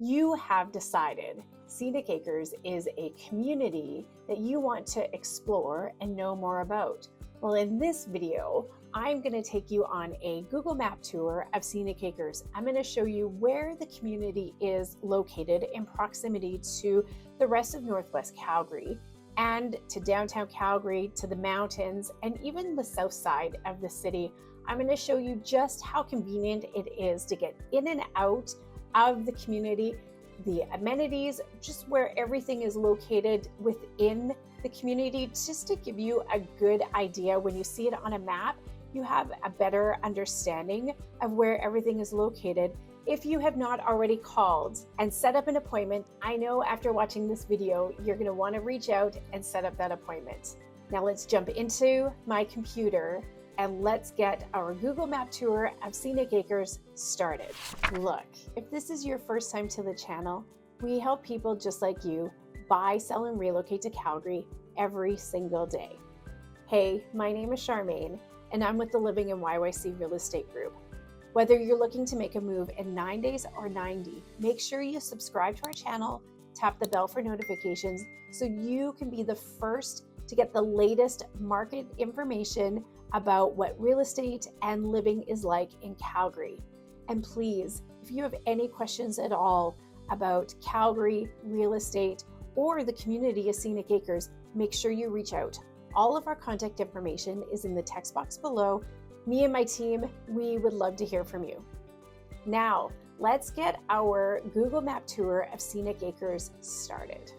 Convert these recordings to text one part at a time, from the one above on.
You have decided Scenic Acres is a community that you want to explore and know more about. Well, in this video, I'm going to take you on a Google Map tour of Scenic Acres. I'm going to show you where the community is located in proximity to the rest of Northwest Calgary and to downtown Calgary, to the mountains, and even the south side of the city. I'm going to show you just how convenient it is to get in and out of the community, the amenities, just where everything is located within the community, just to give you a good idea. When you see it on a map, you have a better understanding of where everything is located. If you have not already called and set up an appointment, I know after watching this video, you're going to want to reach out and set up that appointment. Now let's jump into my computer and let's get our Google Map tour of Scenic Acres started. Look, if this is your first time to the channel, we help people just like you buy, sell, and relocate to Calgary every single day. Hey, my name is Charmaine, and I'm with the Living in YYC Real Estate Group. Whether you're looking to make a move in 9 days or 90, make sure you subscribe to our channel, tap the bell for notifications so you can be the first to get the latest market information about what real estate and living is like in Calgary. And please, if you have any questions at all about Calgary, real estate, or the community of Scenic Acres, make sure you reach out. All of our contact information is in the text box below. Me and my team, we would love to hear from you. Now, let's get our Google Map tour of Scenic Acres started.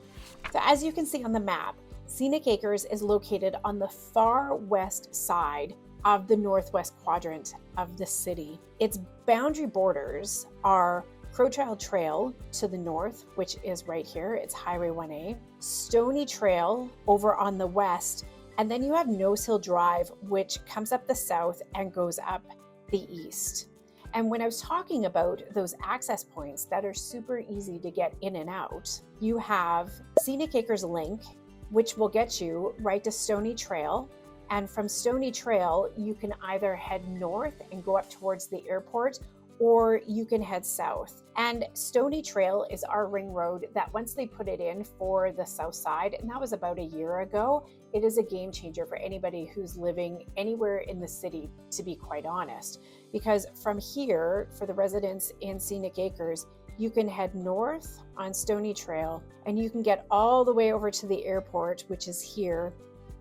So as you can see on the map, Scenic Acres is located on the far west side of the northwest quadrant of the city. Its boundary borders are Crowfoot Trail to the north, which is right here, it's Highway 1A, Stony Trail over on the west, and then you have Nose Hill Drive, which comes up the south and goes up the east. And when I was talking about those access points that are super easy to get in and out, you have Scenic Acres Link, which will get you right to Stony Trail. And from Stony Trail, you can either head north and go up towards the airport, or you can head south. And Stony Trail is our ring road that once they put it in for the south side, and that was about a year ago, it is a game changer for anybody who's living anywhere in the city, to be quite honest. Because from here, for the residents in Scenic Acres, you can head north on Stony Trail and you can get all the way over to the airport, which is here.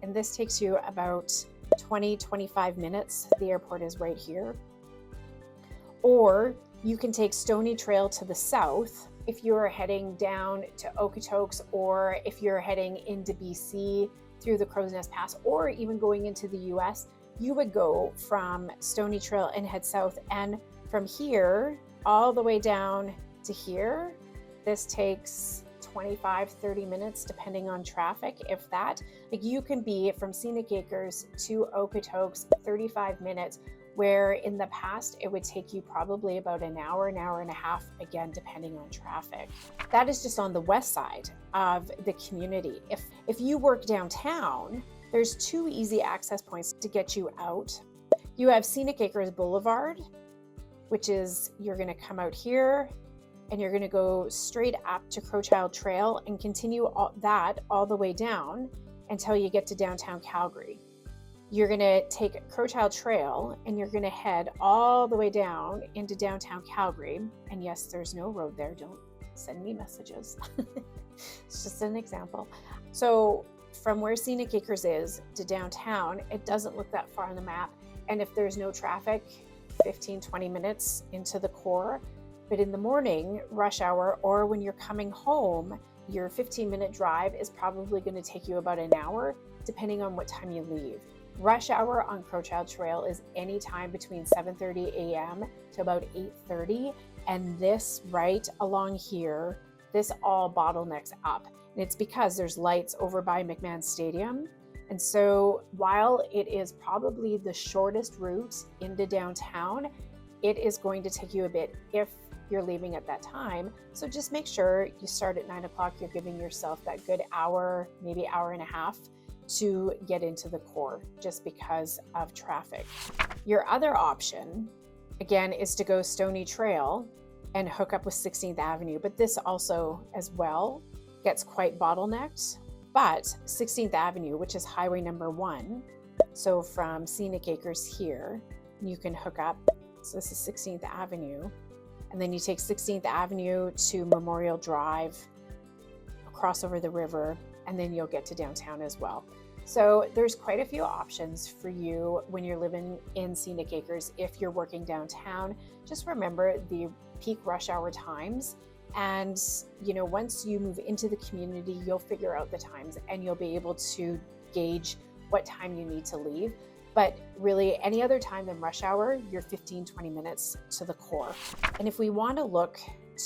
And this takes you about 20-25 minutes. The airport is right here. Or you can take Stony Trail to the south if you're heading down to Okotoks, or if you're heading into BC through the Crow's Nest Pass, or even going into the US, you would go from Stony Trail and head south. And from here all the way down to here, this takes 25-30 minutes depending on traffic, if that. Like, you can be from Scenic Acres to Okotoks 35 minutes, where in the past it would take you probably about an hour and a half, again depending on traffic. That is just on the west side of the community. If you work downtown, there's two easy access points to get you out. You have Scenic Acres Boulevard, which is, you're going to come out here and you're going to go straight up to Crowfoot Trail and continue that all the way down until you get to downtown Calgary. You're going to take Crowfoot Trail and you're going to head all the way down into downtown Calgary. And yes, there's no road there. Don't send me messages. It's just an example. So from where Scenic Acres is to downtown, it doesn't look that far on the map. And if there's no traffic, 15-20 minutes into the core. But in the morning, rush hour, or when you're coming home, your 15-minute drive is probably going to take you about an hour, depending on what time you leave. Rush hour on Crowfoot Trail is anytime between 7:30 a.m. to about 8:30. And this right along here, this all bottlenecks up. And it's because there's lights over by McMahon Stadium. And so while it is probably the shortest route into downtown, it is going to take you a bit if you're leaving at that time. So just make sure you start at 9 o'clock. You're giving yourself that good hour, maybe hour and a half to get into the core, just because of traffic. Your other option, again, is to go Stony Trail and hook up with 16th Avenue. But this also as well gets quite bottlenecked. But 16th Avenue, which is highway number 1, so from Scenic Acres here, you can hook up. So this is 16th Avenue. And then you take 16th Avenue to Memorial Drive, cross over the river, and then you'll get to downtown as well. So there's quite a few options for you when you're living in Scenic Acres. If you're working downtown, just remember the peak rush hour times. And, once you move into the community, you'll figure out the times and you'll be able to gauge what time you need to leave. But really, any other time than rush hour, you're 15-20 minutes to the core. And if we want to look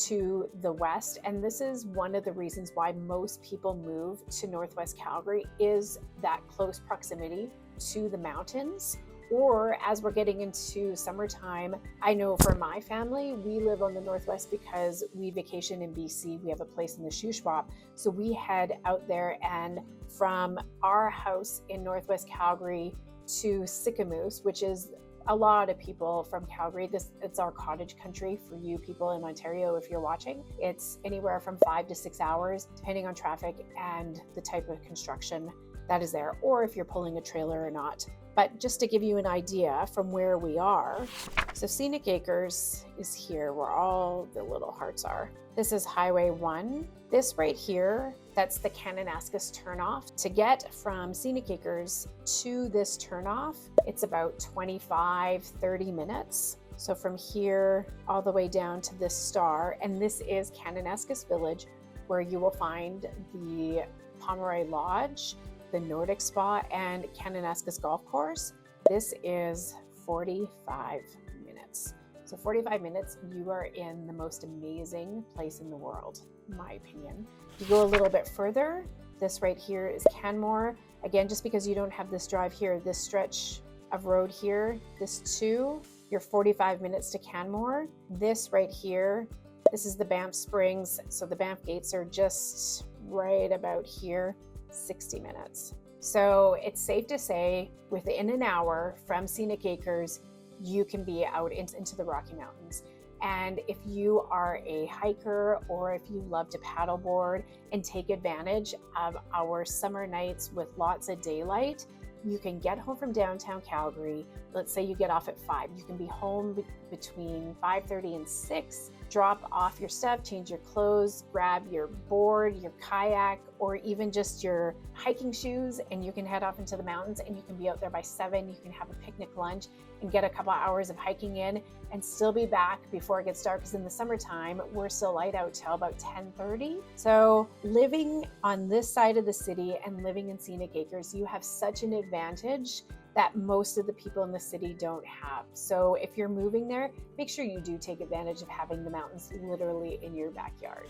to the west, and this is one of the reasons why most people move to Northwest Calgary, is that close proximity to the mountains. Or as we're getting into summertime, I know for my family, we live on the Northwest because we vacation in BC. We have a place in the Shuswap. So we head out there, and from our house in Northwest Calgary to Sicamous, which is a lot of people from Calgary. It's our cottage country for you people in Ontario if you're watching. It's anywhere from 5 to 6 hours, depending on traffic and the type of construction that is there, or if you're pulling a trailer or not. But just to give you an idea from where we are, so Scenic Acres is here where all the little hearts are. This is Highway 1. This right here, that's the Kananaskis turnoff. To get from Scenic Acres to this turnoff, it's about 25-30 minutes. So from here all the way down to this star, and this is Kananaskis Village, where you will find the Pomeroy Lodge, the Nordic Spa, and Kananaskis Golf Course. This is 45 minutes. So 45 minutes, you are in the most amazing place in the world, in my opinion. If you go a little bit further, this right here is Canmore. Again, just because you don't have this drive here, this stretch of road here, this too, you're 45 minutes to Canmore. This right here, this is the Banff Springs. So the Banff gates are just right about here. 60 minutes. So it's safe to say within an hour from Scenic Acres, you can be out into the Rocky Mountains. And if you are a hiker, or if you love to paddleboard and take advantage of our summer nights with lots of daylight, you can get home from downtown Calgary. Let's say you get off at 5. You can be home between 5:30 and 6. Drop off your stuff, change your clothes, grab your board, your kayak, or even just your hiking shoes, and you can head off into the mountains, and you can be out there by 7. You can have a picnic lunch and get a couple hours of hiking in and still be back before it gets dark, because in the summertime, we're still light out till about 10:30. So living on this side of the city and living in Scenic Acres, you have such an advantage that most of the people in the city don't have. So if you're moving there, make sure you do take advantage of having the mountains literally in your backyard.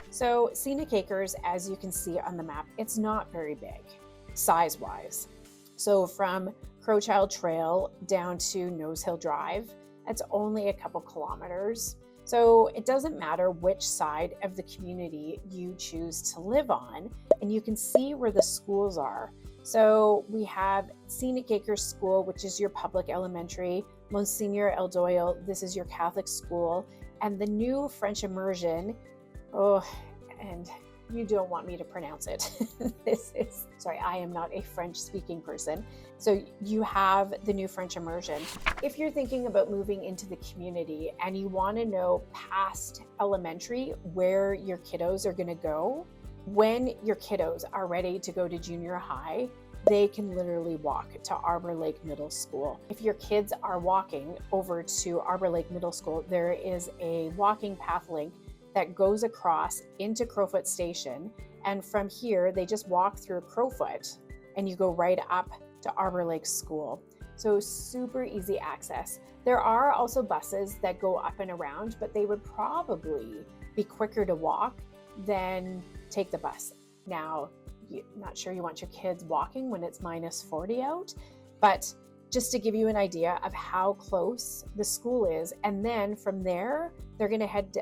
So Scenic Acres, as you can see on the map, it's not very big size-wise. So from Crowchild Trail down to Nose Hill Drive, that's only a couple kilometers. So it doesn't matter which side of the community you choose to live on, and you can see where the schools are. So we have Scenic Acres School, which is your public elementary, Monsignor El Doyle, this is your Catholic school, and the new French immersion, and you don't want me to pronounce it. Sorry, I am not a French speaking person. So you have the new French immersion. If you're thinking about moving into the community and you want to know past elementary where your kiddos are going to go, when your kiddos are ready to go to junior high, they can literally walk to Arbor Lake Middle School. If your kids are walking over to Arbor Lake Middle School, there is a walking path link that goes across into Crowfoot Station. And from here, they just walk through Crowfoot and you go right up to Arbor Lake School. So super easy access. There are also buses that go up and around, but they would probably be quicker to walk than take the bus. Now, not sure you want your kids walking when it's -40 out, but just to give you an idea of how close the school is. And then from there, they're going to head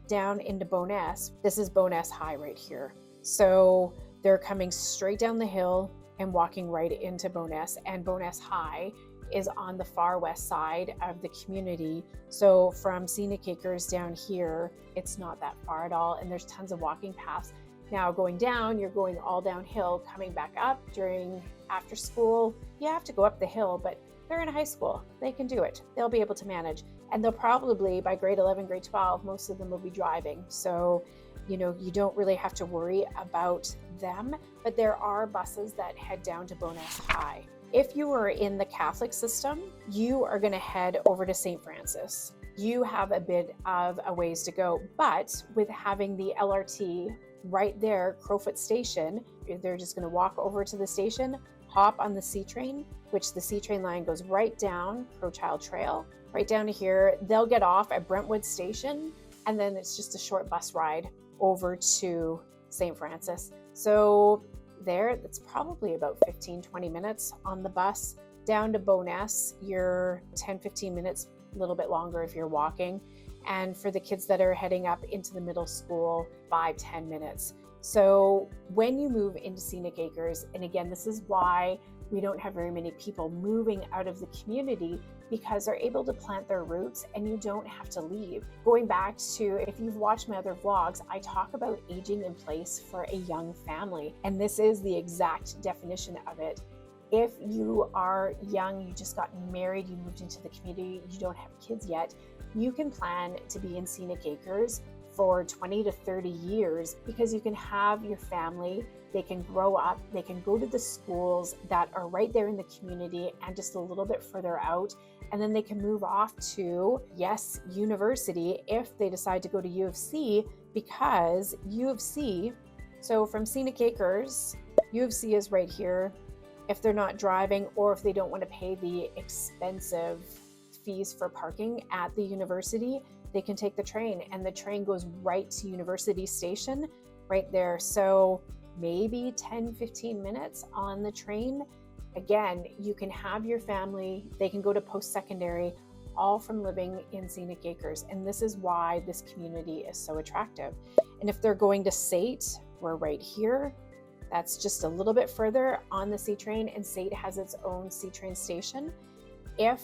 down into Bowness. This is Bowness High right here. So they're coming straight down the hill and walking right into Bowness, and Bowness High is on the far west side of the community. So from Scenic Acres down here, it's not that far at all, and there's tons of walking paths. Now going down, you're going all downhill. Coming back up during after school, you have to go up the hill, but they're in high school. They can do it. They'll be able to manage. And they'll probably, by grade 11, grade 12, most of them will be driving. So, you don't really have to worry about them. But there are buses that head down to Bowness High. If you are in the Catholic system, you are going to head over to St. Francis. You have a bit of a ways to go. But with having the LRT right there, Crowfoot Station, they're just going to walk over to the station, hop on the C train, which the C train line goes right down Crowchild Trail, right down to here. They'll get off at Brentwood Station, and then it's just a short bus ride over to St. Francis. So there, it's probably about 15-20 minutes on the bus. Down to Bowness, you're 10-15 minutes, a little bit longer if you're walking. And for the kids that are heading up into the middle school, 5-10 minutes. So when you move into Scenic Acres, and again, this is why we don't have very many people moving out of the community, because they're able to plant their roots and you don't have to leave. Going back to, if you've watched my other vlogs, I talk about aging in place for a young family. And this is the exact definition of it. If you are young, you just got married, you moved into the community, you don't have kids yet, you can plan to be in Scenic Acres for 20 to 30 years, because you can have your family, they can grow up, they can go to the schools that are right there in the community and just a little bit further out. And then they can move off to, yes, university if they decide to go to U of C, because U of C, so from Scenic Acres, U of C is right here. If they're not driving, or if they don't want to pay the expensive fees for parking at the university, they can take the train, and the train goes right to University Station right there. So maybe 10-15 minutes on the train. Again, you can have your family, they can go to post-secondary, all from living in Scenic Acres. And this is why this community is so attractive. And if they're going to SAIT, we're right here. That's just a little bit further on the C train, and SAIT has its own C train station. If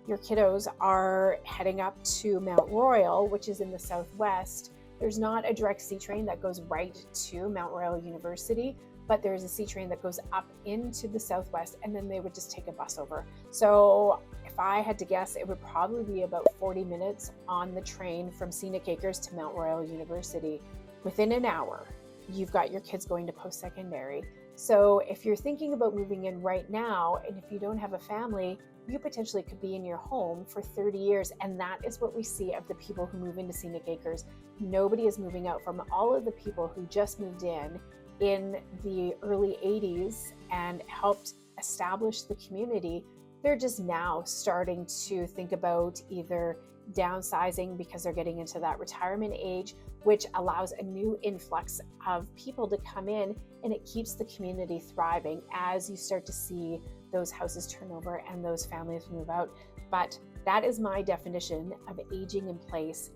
your kiddos are heading up to Mount Royal, which is in the southwest, there's not a direct C train that goes right to Mount Royal University, but there's a C train that goes up into the southwest, and then they would just take a bus over. So if I had to guess, it would probably be about 40 minutes on the train from Scenic Acres to Mount Royal University. Within an hour, you've got your kids going to post-secondary. So if you're thinking about moving in right now, and if you don't have a family, you potentially could be in your home for 30 years. And that is what we see of the people who move into Scenic Acres. Nobody is moving out. From all of the people who just moved in the early 80s and helped establish the community, they're just now starting to think about either downsizing because they're getting into that retirement age, which allows a new influx of people to come in, and it keeps the community thriving as you start to see those houses turn over and those families move out. But that is my definition of aging in place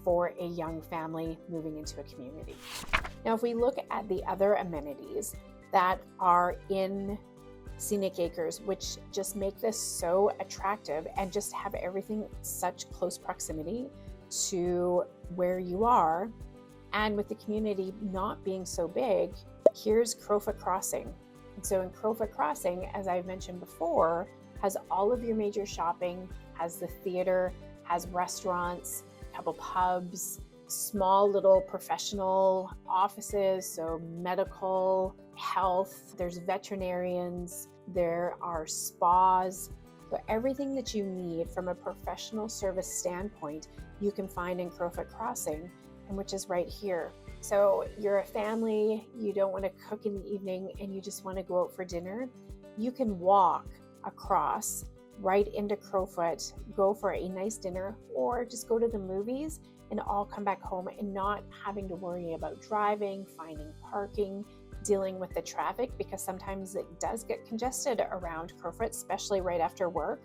for a young family moving into a community. Now, if we look at the other amenities that are in Scenic Acres, which just make this so attractive and just have everything such close proximity to where you are, and with the community not being so big, here's Crowfoot Crossing. And so in Crowfoot Crossing, as I've mentioned before, has all of your major shopping, has the theater, has restaurants, a couple pubs, small little professional offices, so medical, health, there's veterinarians, there are spas. So everything that you need from a professional service standpoint, you can find in Crowfoot Crossing, and which is right here. So you're a family, you don't want to cook in the evening and you just want to go out for dinner, you can walk across right into Crowfoot, go for a nice dinner, or just go to the movies and all come back home and not having to worry about driving, finding parking, dealing with the traffic, because sometimes it does get congested around Crowfoot, especially right after work.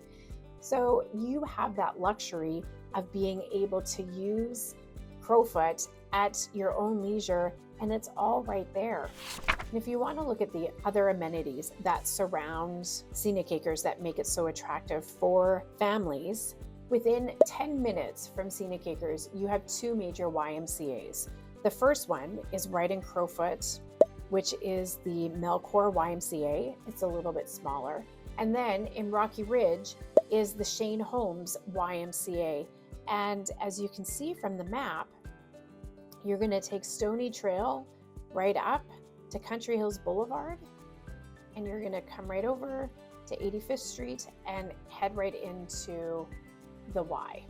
So you have that luxury of being able to use Crowfoot at your own leisure, and it's all right there. And if you want to look at the other amenities that surround Scenic Acres that make it so attractive for families, within 10 minutes from Scenic Acres, you have two major YMCAs. The first one is right in Crowfoot, which is the Melcor YMCA. It's a little bit smaller. And then in Rocky Ridge is the Shane Holmes YMCA. And as you can see from the map, you're going to take Stony Trail right up to Country Hills Boulevard, and you're going to come right over to 85th Street and head right into the Y.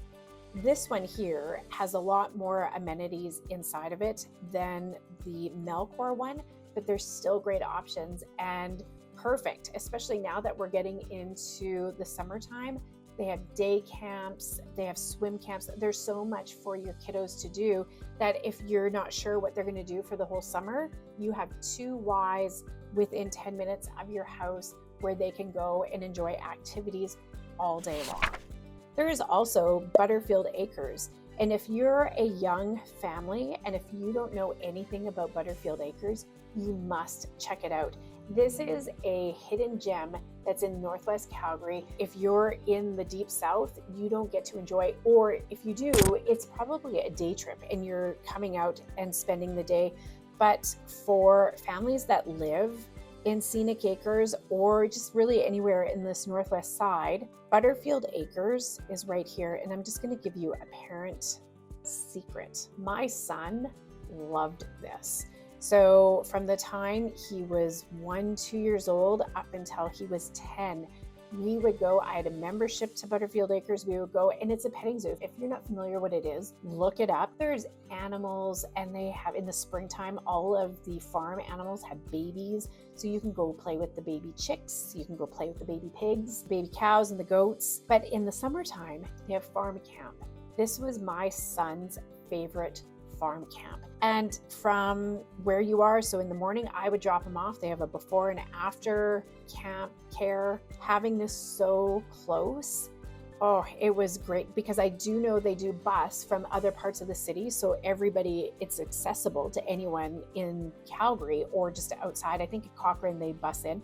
This one here has a lot more amenities inside of it than the Melcor one, but there's still great options and perfect, especially now that we're getting into the summertime. They have day camps, they have swim camps. There's so much for your kiddos to do that if you're not sure what they're going to do for the whole summer, you have two Ys within 10 minutes of your house where they can go and enjoy activities all day long. There is also Butterfield Acres. And if you're a young family and if you don't know anything about Butterfield Acres, you must check it out. This is a hidden gem that's in Northwest Calgary. If you're in the deep south, you don't get to enjoy, or if you do, it's probably a day trip and you're coming out and spending the day. But for families that live in Scenic Acres or just really anywhere in this Northwest side, Butterfield Acres is right here. And I'm just going to give you a parent secret. My son loved this. So from the time he was 2 years old up until he was 10, we would go. I had a membership to Butterfield Acres. We would go, and it's a petting zoo. If you're not familiar what it is, look it up. There's animals, and they have, in the springtime, all of the farm animals have babies. So you can go play with the baby chicks. You can go play with the baby pigs, baby cows, and the goats. But in the summertime, they have farm camp. This was my son's favorite farm camp. And from where you are, so in the morning, I would drop them off. They have a before and after camp care. Having this so close, oh, it was great, because I do know they do bus from other parts of the city. So everybody, it's accessible to anyone in Calgary or just outside. I think at Cochrane they bus in.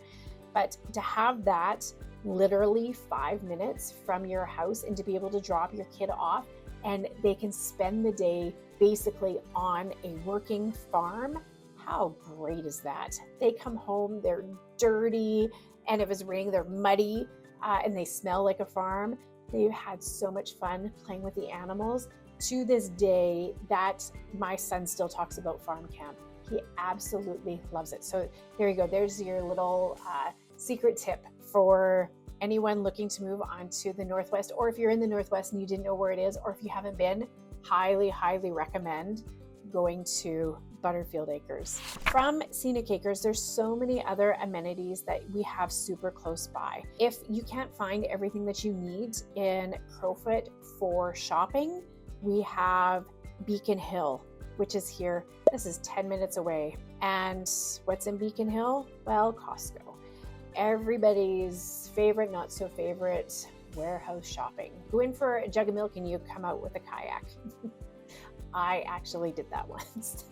But to have that literally 5 minutes from your house and to be able to drop your kid off, and they can spend the day basically on a working farm. How great is that? They come home, they're dirty, and if it's raining, they're muddy, and they smell like a farm. They've had so much fun playing with the animals. To this day, that my son still talks about farm camp. He absolutely loves it. So there you go. There's your little secret tip for anyone looking to move on to the Northwest, or if you're in the Northwest and you didn't know where it is, or if you haven't been, highly, highly recommend going to Butterfield Acres. From Scenic Acres, there's so many other amenities that we have super close by. If you can't find everything that you need in Crowfoot for shopping, we have Beacon Hill, which is here. This is 10 minutes away. And what's in Beacon Hill? Well, Costco. Everybody's favorite, not so favorite, warehouse shopping. Go in for a jug of milk and you come out with a kayak. I actually did that once.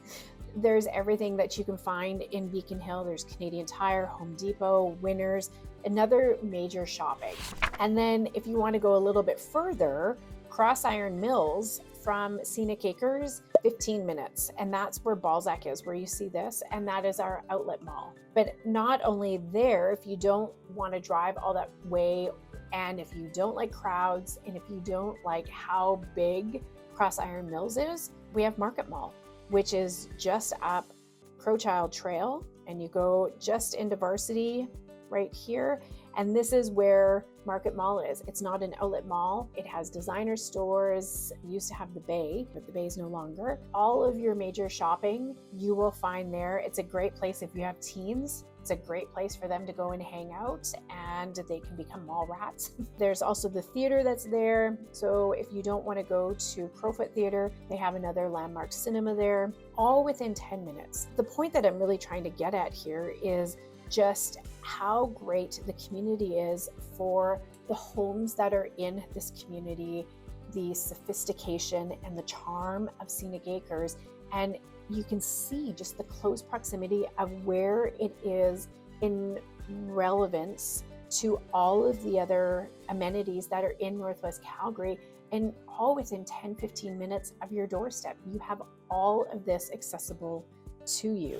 There's everything that you can find in Beacon Hill. There's Canadian Tire, Home Depot, Winners, another major shopping. And then if you want to go a little bit further, CrossIron Mills from Scenic Acres, 15 minutes. And that's where Balzac is, where you see this. And that is our outlet mall. But not only there, if you don't want to drive all that way, and if you don't like crowds, and if you don't like how big CrossIron Mills is, we have Market Mall, which is just up Crowchild Trail. And you go just into Varsity right here. And this is where Market Mall is. It's not an outlet mall. It has designer stores. It used to have the Bay, but the Bay is no longer. All of your major shopping you will find there. It's a great place if you have teens. It's a great place for them to go and hang out, and they can become mall rats. There's also the theater that's there. So if you don't want to go to Crowfoot Theater, they have another landmark cinema there, all within 10 minutes. The point that I'm really trying to get at here is just how great the community is for the homes that are in this community, the sophistication and the charm of Scenic Acres, and you can see just the close proximity of where it is in relevance to all of the other amenities that are in Northwest Calgary, and all within 10-15 minutes of your doorstep. You have all of this accessible to you.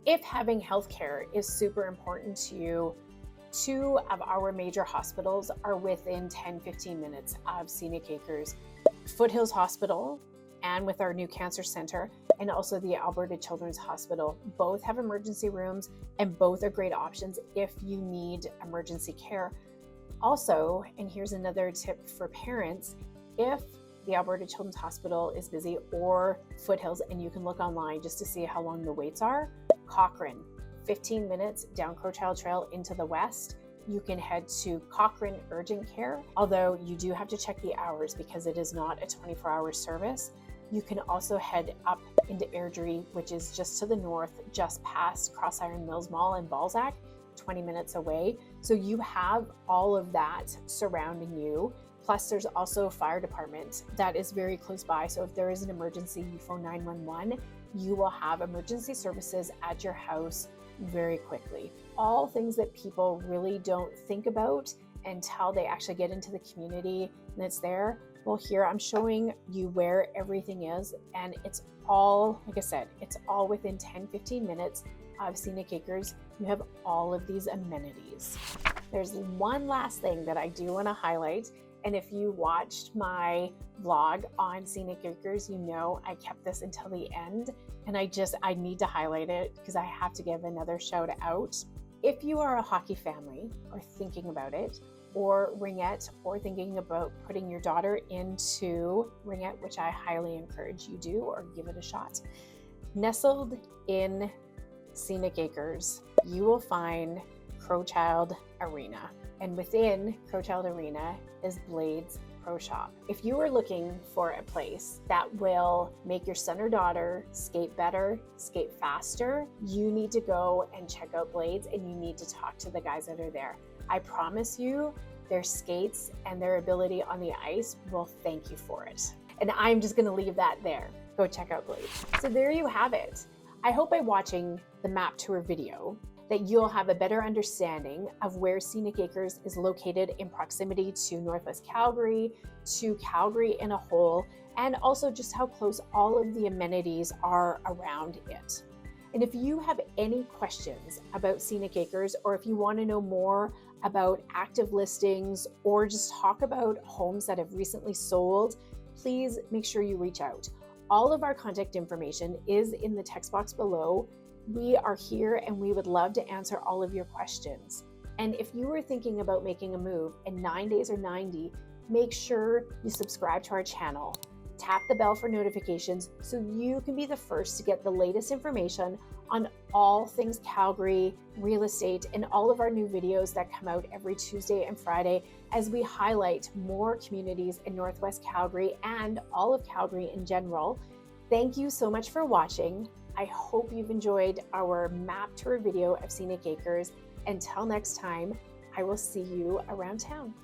If having healthcare is super important to you, 2 of our major hospitals are within 10-15 minutes of Scenic Acres. Foothills Hospital, and with our new cancer center, and also the Alberta Children's Hospital. Both have emergency rooms, and both are great options if you need emergency care. Also, and here's another tip for parents, if the Alberta Children's Hospital is busy, or Foothills, and you can look online just to see how long the waits are, Cochrane, 15 minutes down Crowchild Trail into the west. You can head to Cochrane Urgent Care, although you do have to check the hours because it is not a 24-hour service. You can also head up into Airdrie, which is just to the north, just past CrossIron Mills Mall and Balzac, 20 minutes away. So you have all of that surrounding you. Plus, there's also a fire department that is very close by. So if there is an emergency, you phone 911, you will have emergency services at your house very quickly. All things that people really don't think about until they actually get into the community and it's there. Well, here I'm showing you where everything is, and it's all, like I said, it's all within 10-15 minutes of Scenic Acres. You have all of these amenities. There's one last thing that I do want to highlight. And if you watched my vlog on Scenic Acres, you know I kept this until the end, and I need to highlight it because I have to give another shout out. If you are a hockey family or thinking about it, or ringette, or thinking about putting your daughter into ringette, which I highly encourage you do, or give it a shot, nestled in Scenic Acres, you will find Crowchild Arena. And within Crowchild Arena is Blades Pro Shop. If you are looking for a place that will make your son or daughter skate better, skate faster, you need to go and check out Blades, and you need to talk to the guys that are there. I promise you, their skates and their ability on the ice will thank you for it. And I'm just gonna leave that there. Go check out Blades. So there you have it. I hope by watching the map tour video that you'll have a better understanding of where Scenic Acres is located in proximity to Northwest Calgary, to Calgary in a whole, and also just how close all of the amenities are around it. And if you have any questions about Scenic Acres, or if you want to know more about active listings, or just talk about homes that have recently sold, please make sure you reach out. All of our contact information is in the text box below. We are here and we would love to answer all of your questions. And if you are thinking about making a move in 9 days or 90, make sure you subscribe to our channel. Tap the bell for notifications so you can be the first to get the latest information on all things Calgary, real estate, and all of our new videos that come out every Tuesday and Friday as we highlight more communities in Northwest Calgary and all of Calgary in general. Thank you so much for watching. I hope you've enjoyed our map tour video of Scenic Acres. Until next time, I will see you around town.